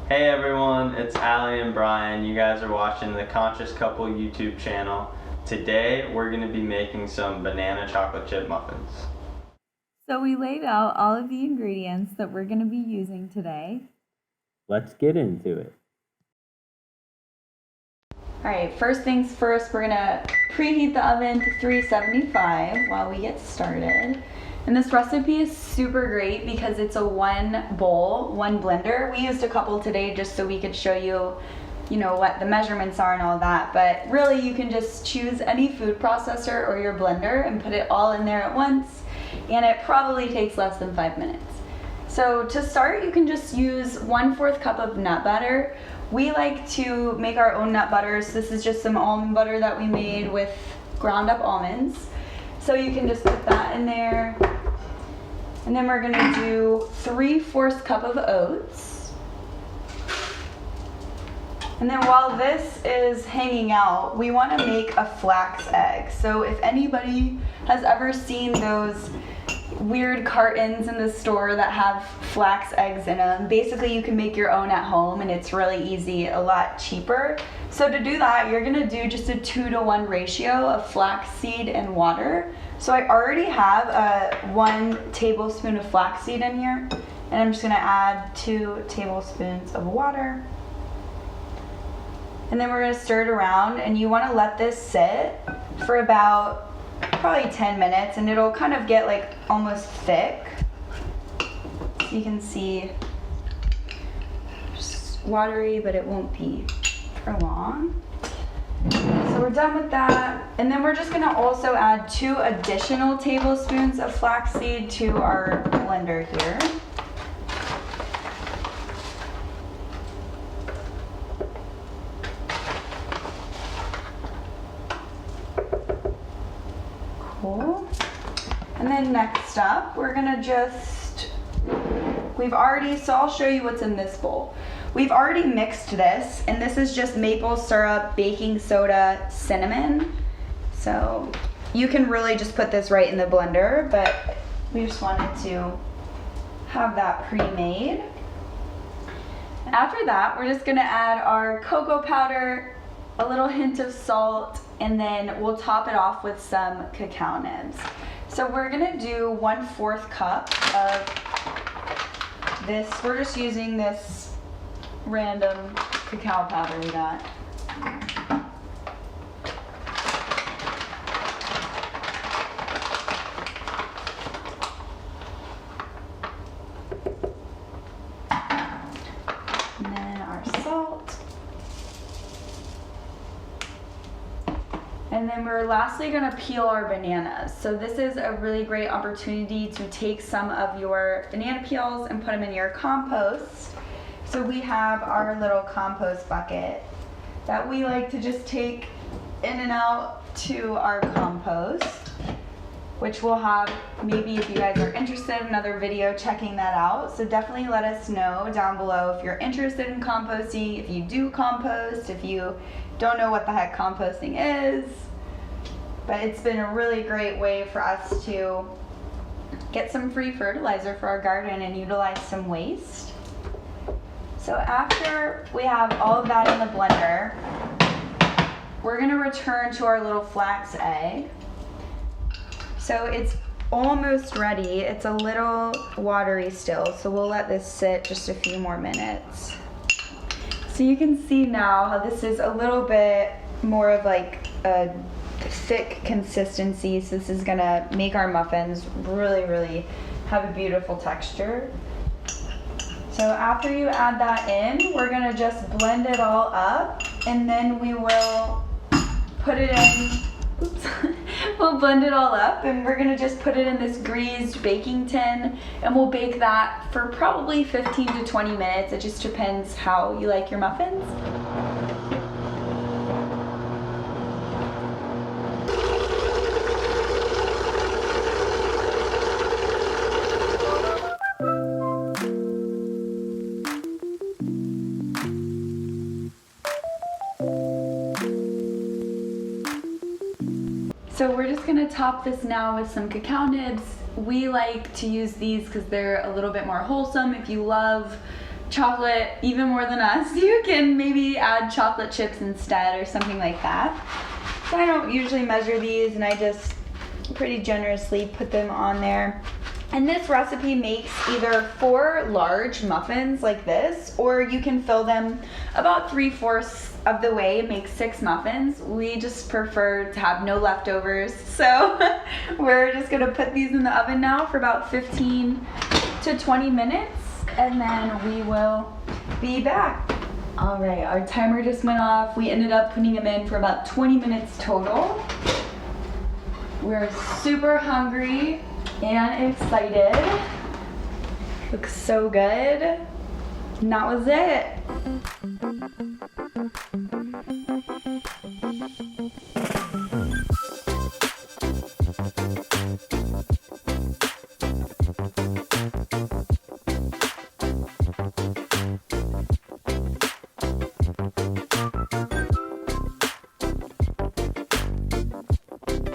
Hey everyone, it's Allie and Brian. You guys are watching the Conscious Couple YouTube channel. Today we're going to be making some banana chocolate chip muffins. So we laid out all of the ingredients that we're going to be using today. Let's get into it. Alright, first things first, we're going to preheat the oven to 375 while we get started. And this recipe is super great because it's a one bowl, one blender. We used a couple today just so we could show you, what the measurements are and all that. But really you can just choose any food processor or your blender and put it all in there at once. And it probably takes less than 5 minutes. So to start, you can just use 1/4 cup of nut butter. We like to make our own nut butters. This is just some almond butter that we made with ground up almonds. So you can just put that in there. And then we're gonna do 3/4 cup of oats. And then while this is hanging out, we wanna make a flax egg. So if anybody has ever seen those weird cartons in the store that have flax eggs in them, basically you can make your own at home and it's really easy, a lot cheaper. So to do that, you're gonna do just a 2-to-1 ratio of flaxseed and water. So I already have 1 tablespoon of flaxseed in here, and I'm just gonna add 2 tablespoons of water. And then we're gonna stir it around, and you wanna let this sit for about probably 10 minutes, and it'll kind of get like almost thick. You can see just watery, but it won't be for long. So we're done with that. And then we're just gonna also add 2 additional tablespoons of flaxseed to our blender here. Cool. And then next up, we're gonna so I'll show you what's in this bowl. We've already mixed this, and this is just maple syrup, baking soda, cinnamon. So you can really just put this right in the blender, but we just wanted to have that pre-made. After that, we're just gonna add our cocoa powder, a little hint of salt, and then we'll top it off with some cacao nibs. So we're gonna do 1/4 cup of this. We're just using this random cacao powder we got. And then our salt. And then we're lastly gonna peel our bananas. So this is a really great opportunity to take some of your banana peels and put them in your compost. So we have our little compost bucket that we like to just take in and out to our compost, which we'll have, maybe if you guys are interested, another video checking that out. So definitely let us know down below if you're interested in composting, if you do compost, if you don't know what the heck composting is. But it's been a really great way for us to get some free fertilizer for our garden and utilize some waste. So after we have all of that in the blender, we're gonna return to our little flax egg. So it's almost ready. It's a little watery still, so we'll let this sit just a few more minutes. So you can see now how this is a little bit more of like a thick consistency. So this is gonna make our muffins really, really have a beautiful texture. So after you add that in, we're gonna just blend it all up, and then we will put it in, we'll blend it all up, and we're gonna just put it in this greased baking tin, and we'll bake that for probably 15 to 20 minutes. It just depends how you like your muffins. So we're just gonna top this now with some cacao nibs. We like to use these because they're a little bit more wholesome. If you love chocolate even more than us, you can maybe add chocolate chips instead or something like that. So I don't usually measure these, and I just pretty generously put them on there. And this recipe makes either 4 large muffins like this, or you can fill them about 3/4 of the way and make 6 muffins. We just prefer to have no leftovers, so we're just gonna put these in the oven now for about 15 to 20 minutes, and then we will be back. All right, our timer just went off. We ended up putting them in for about 20 minutes total. We're super hungry and excited. Looks so good. And that was it.